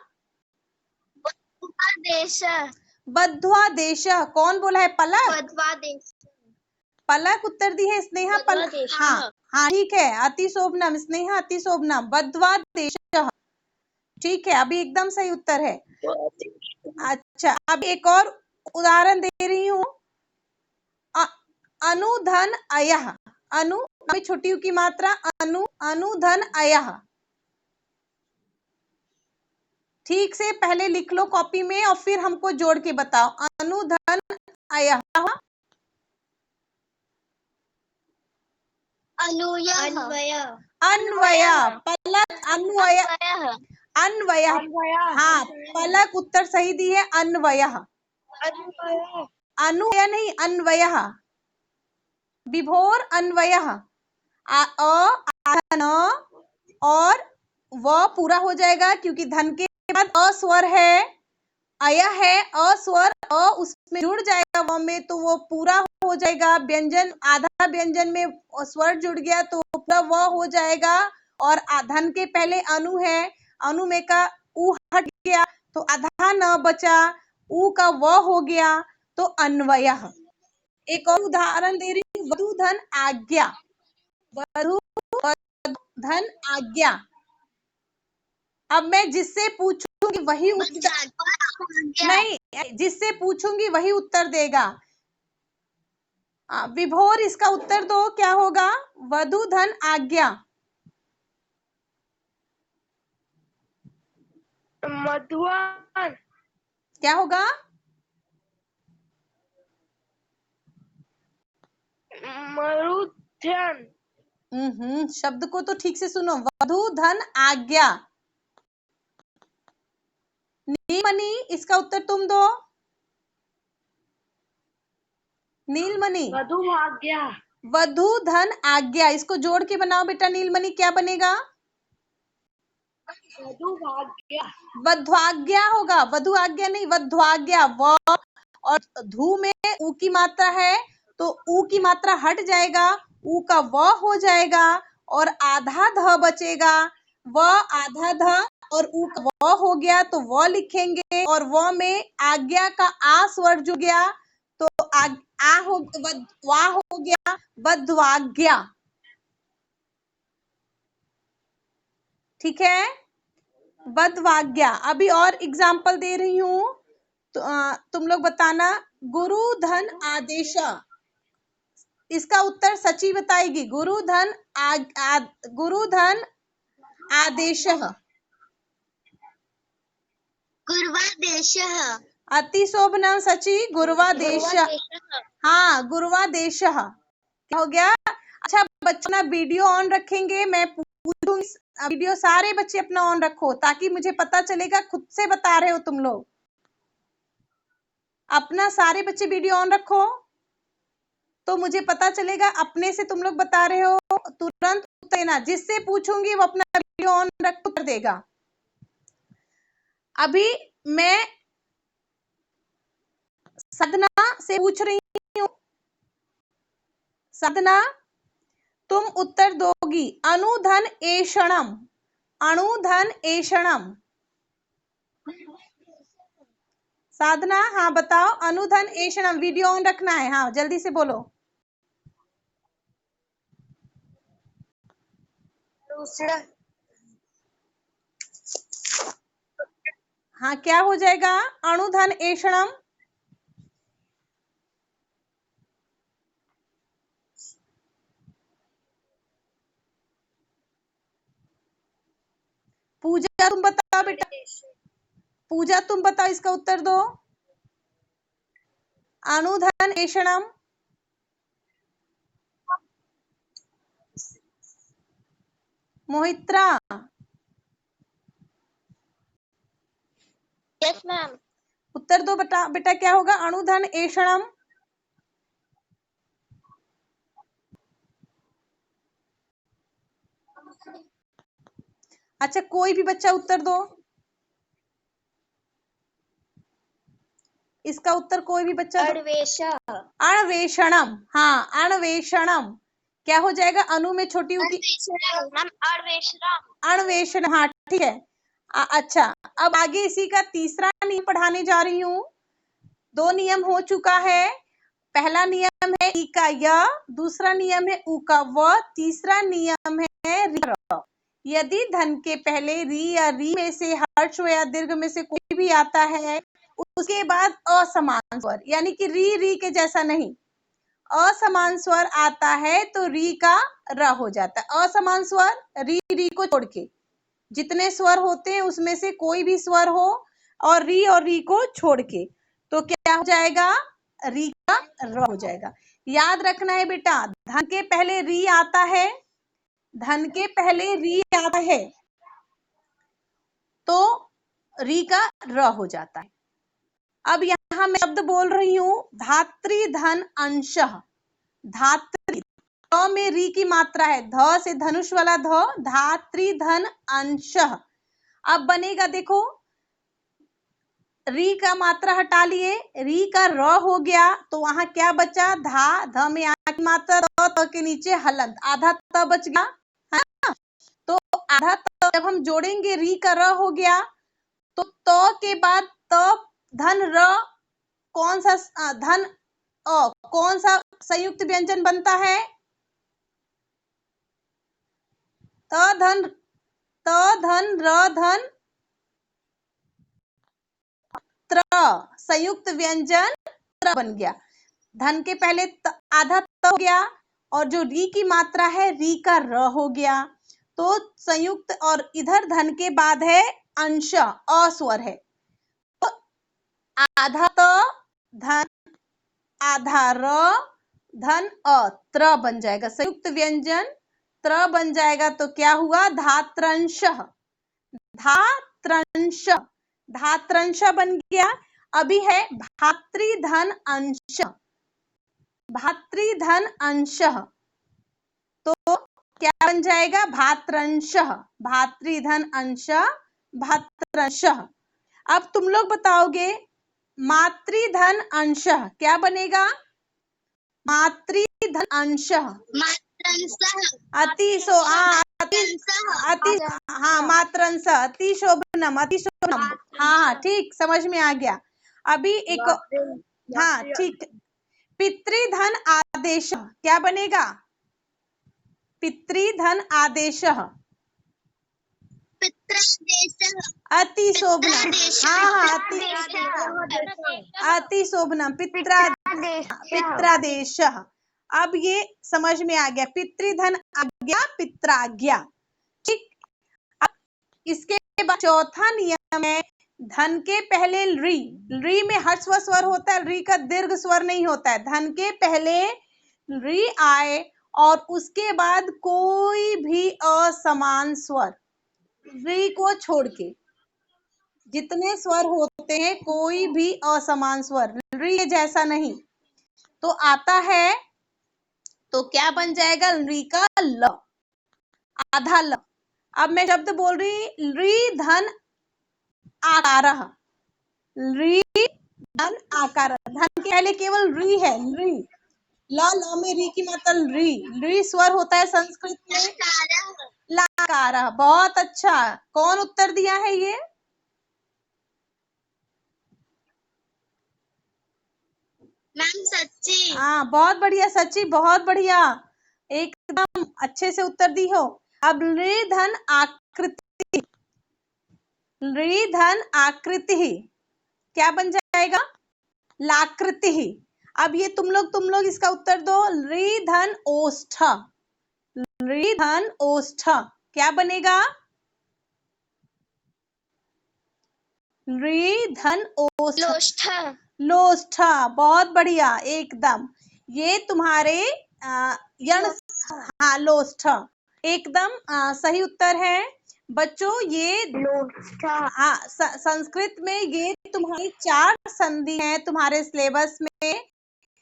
Speaker 1: वध्वादेश। कौन बोला है? पलक। पलक उत्तर दी है, स्नेहा पलक। हाँ हाँ ठीक है, अतिशोभनम स्नेहा, अतिशोभनम, वध्वादेश। ठीक है, अभी एकदम सही उत्तर है। अच्छा, अब एक और उदाहरण दे रही हूँ, अनुधन अयः। अनु अभी छोटी की मात्रा, अनु, अनुधन अयः। ठीक से पहले लिख लो कॉपी में और फिर हमको जोड़ के बताओ। अनुधन अयः, अन्वय, पलक अन्वय, अन्वय। हाँ पलक उत्तर सही दी है, अन्वय। अनुय नहीं, अन्वय। विभोर अन्वय, न और व पूरा हो जाएगा क्योंकि धन के बाद अ स्वर है, अय है, अ स्वर अ उसमें जुड़ जाएगा व में तो वो पूरा हो जाएगा। व्यंजन आधा व्यंजन में स्वर जुड़ गया तो पूरा व हो जाएगा। और धन के पहले अनु है, अनु में का उ हट गया तो आधा न बचा, उ का व हो गया तो अन्वय। एक और उदाहरण दे रही हूँ, वधु धन आज्ञा। वधु धन आज्ञा। अब मैं जिससे पूछूंगी वही उत्तर, नहीं जिससे पूछूंगी वही उत्तर देगा। विभोर इसका उत्तर दो, क्या होगा? वधु धन आज्ञा।
Speaker 2: मधुवन।
Speaker 1: क्या होगा?
Speaker 2: मरुधन।
Speaker 1: शब्द को तो ठीक से सुनो, वधु धन आज्ञा। नीलमणि इसका उत्तर तुम दो। नीलमणि,
Speaker 2: वधु भाग्य।
Speaker 1: वधु धन आज्ञा, इसको जोड़ के बनाओ बेटा नीलमणि, क्या बनेगा? वध्वाज्ञा होगा, वधु आज्ञा नहीं, वध्वाज्ञा। व और धू में ऊ की मात्रा है तो ऊ की मात्रा हट जाएगा, ऊ का व हो जाएगा और आधा ध बचेगा। व आधा ध और ऊ का व हो गया तो व लिखेंगे और व में आज्ञा का आ स्वर जुड़ गया तो वा हो गया वध्वाज्ञा। ठीक है, वध्वाज्ञा। अभी और एग्जाम्पल दे रही हूं तो तुम लोग बताना। गुरु धन आदेश, इसका उत्तर सची बताएगी। गुरु धन आदेश,
Speaker 2: गुरुवादेश,
Speaker 1: अतिशोभनम सची, गुरुवादेश। हाँ, गुरुवादेश क्या हो गया? अच्छा बच्चों ना वीडियो ऑन रखेंगे, मैं पूछूंगी वीडियो, सारे बच्चे अपना ऑन रखो ताकि मुझे पता चलेगा खुद से बता रहे हो तुम लोग। अपना सारे बच्चे वीडियो ऑन रखो तो मुझे पता चलेगा अपने से तुम लोग बता रहे हो। तुरंत उत्तर देना, जिससे पूछूंगी वो अपना वीडियो ऑन रख उत्तर देगा। अभी मैं साधना से पूछ रही हूँ, साधना तुम उत्तर दोगी। अनुधन एषणम, अणुधन एषणम। साधना हाँ बताओ, अनुधन एषणम, वीडियो ऑन रखना है। हाँ जल्दी से बोलो।
Speaker 2: दूसरा,
Speaker 1: हाँ क्या हो जाएगा? अणुधन एषणम। पूजा तुम बताओ बेटा, पूजा तुम बताओ इसका उत्तर दो। अणुधन एषणम। मोहित्रा
Speaker 2: यस मैम,
Speaker 1: उत्तर दो बेटा, बेटा क्या होगा? अणुधन एषणम। अच्छा कोई भी बच्चा उत्तर दो, इसका उत्तर कोई भी बच्चा दो। अन्वेषणम, हाँ अन्वेषणम क्या हो जाएगा? अनु में छोटी ऊ की अन्वेषण, हाँ ठीक है। अच्छा अब आगे इसी का तीसरा नियम पढ़ाने जा रही हूँ। दो नियम हो चुका है। पहला नियम है ई का य, दूसरा नियम है ऊ का व, तीसरा नियम है री र। यदि धन के पहले री या री में से हर्ष या दीर्घ में से कोई भी आता है उसके बाद असमान स्वर, यानी कि री री के जैसा नहीं, असमान स्वर आता है तो री का र हो जाता है। असमान स्वर री री को छोड़ के, जितने स्वर होते हैं उसमें से कोई भी स्वर हो और री को छोड़ के, तो क्या हो जाएगा? री का र हो जाएगा। याद रखना है बेटा, धन के पहले री आता है, धन के पहले री आता है तो री का र हो जाता है। अब यहां मैं शब्द बोल रही हूं, धात्री धन अंशः। धात्री, ध में री की मात्रा है, ध से धनुष वाला ध, धात्री धन अंशः। अब बनेगा देखो, री का मात्रा हटा लिए, री का र हो गया तो वहां क्या बचा? धा, ध में आ की मात्रा, त के नीचे हलंत, आधा त बच गया है ना। तो आधा त जब हम जोड़ेंगे री का र हो गया तो त के बाद त धन र, कौन सा धन अ, कौन सा संयुक्त व्यंजन बनता है? त धन र धन त्र, संयुक्त व्यंजन त्र बन गया। धन के पहले आधा त हो गया और जो री की मात्रा है री का र हो गया, तो संयुक्त, और इधर धन के बाद है अंश, अस्वर है, तो आधा त धन आधा र धन अ, त्र बन जाएगा, संयुक्त व्यंजन त्र बन जाएगा। तो क्या हुआ? धात्रंश, धात्रंश, धात्रंश बन गया। अभी है भातृधन अंश, भातृधन अंश। क्या बन जाएगा? भातृंशः, भातृधन अंश भातृंशः। अब तुम लोग बताओगे मातृधन अंशः क्या बनेगा? मातृधन अंशः अतिशो हाँ मातृंश अतिशोभनम अतिशोभनम। हाँ ठीक, समझ में आ गया। अभी एक हाँ ठीक, पितृधन आदेश क्या बनेगा? पितृधन आदेश अतिशोभनम। हाँ अतिशोभनम पित्रादेश। अब ये समझ में आ गया, पितृधन आज्ञा पित्राज्ञा। ठीक, इसके बाद चौथा नियम है धन के पहले री, री में ह्रस्व स्वर होता है, री का दीर्घ स्वर नहीं होता है। धन के पहले री आए और उसके बाद कोई भी असमान स्वर, री को छोड़ के जितने स्वर होते हैं कोई भी असमान स्वर री जैसा नहीं तो आता है, तो क्या बन जाएगा? री का ल, आधा ल। अब मैं शब्द बोल रही, री धन आकारः, री धन आकार, धन के पहले केवल री है, री ल में री की मतलब री, री स्वर होता है संस्कृत में लकारः। बहुत अच्छा, कौन उत्तर दिया है ये?
Speaker 2: मैम सच्ची।
Speaker 1: हाँ बहुत बढ़िया सच्ची, बहुत बढ़िया, एकदम अच्छे से उत्तर दी हो। अब री धन आकृति, री धन आकृति क्या बन जाएगा? लाकृति। अब ये तुम लोग इसका उत्तर दो। री धन ओष्ठ, री धन ओष्ठ क्या बनेगा? री धन ओष्ठ, लोष्ठ। बहुत बढ़िया एकदम, ये तुम्हारे यण, हाँ लोष्ठ एकदम सही उत्तर है बच्चों। ये हाँ संस्कृत में ये तुम्हारी 4 संधि हैं तुम्हारे सिलेबस में,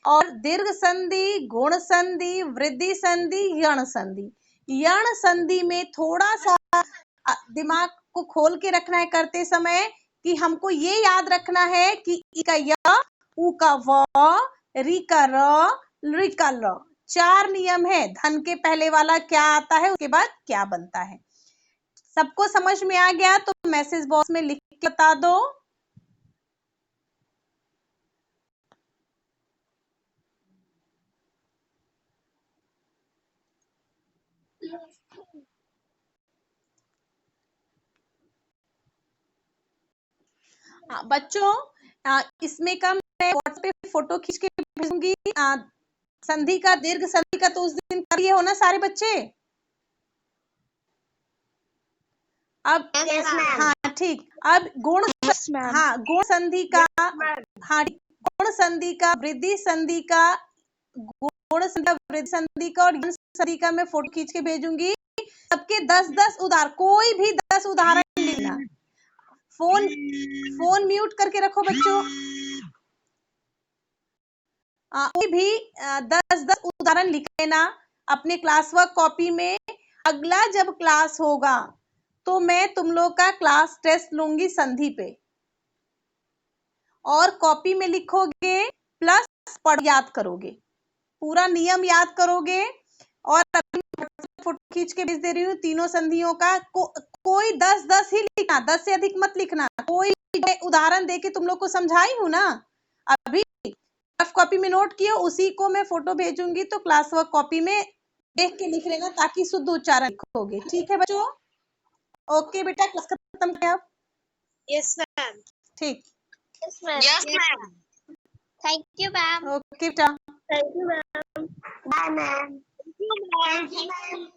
Speaker 1: और दीर्घ संधि, गुण संधि, वृद्धि संधि, यण संधि। यण संधि में थोड़ा सा दिमाग को खोल के रखना है करते समय, कि हमको ये याद रखना है कि ई का य, उ का व, री का र, री का ल। 4 नियम है, धन के पहले वाला क्या आता है, उसके बाद क्या बनता है। सबको समझ में आ गया तो मैसेज बॉक्स में लिख के बता दो। बच्चों इसमें का मैं व्हाट्सएप पे फोटो खींच के भेजूंगी संधि का, दीर्घ संधि का, तो उस दिन करिए हो ना सारे बच्चे। अब हाँ ठीक, अब गुण हाँ गुण संधि का, हाँ गुण संधि का, वृद्धि संधि का, गुण संधि का, वृद्धि संधि का और यण संधि का मैं फोटो खींच के भेजूंगी। सबके 10-10 उदाहरण, कोई भी 10 उदाहरण लिखना। फोन म्यूट करके रखो बच्चों। कोई भी 10-10 उदाहरण लिख लेना अपने क्लास वर्क कॉपी में। अगला जब क्लास होगा तो मैं तुम लोग का क्लास टेस्ट लूंगी संधि पे, और कॉपी में लिखोगे प्लस पढ़ याद करोगे, पूरा नियम याद करोगे। और फोटो खींच के भेज दे रही हूँ तीनों संधियों का। कोई 10-10 ही लिखना, 10 से अधिक मत लिखना। कोई उदाहरण देके तुम लोग को समझाई हूँ ना, अभी रफ कॉपी में नोट किया, उसी को मैं फोटो भेजूंगी तो क्लास वर्क कॉपी में देख के लिख लेना, ताकि शुद्ध उच्चारण लिखोगे। ठीक है बच्चों? ओके बेटा, क्लास खत्म करें आप?
Speaker 2: Yes ma'am.
Speaker 1: ठीक,
Speaker 2: yes ma'am. Thank you ma'am.
Speaker 1: Okay बेटा,
Speaker 2: thank you ma'am. Bye ma'am. Thank you ma'am.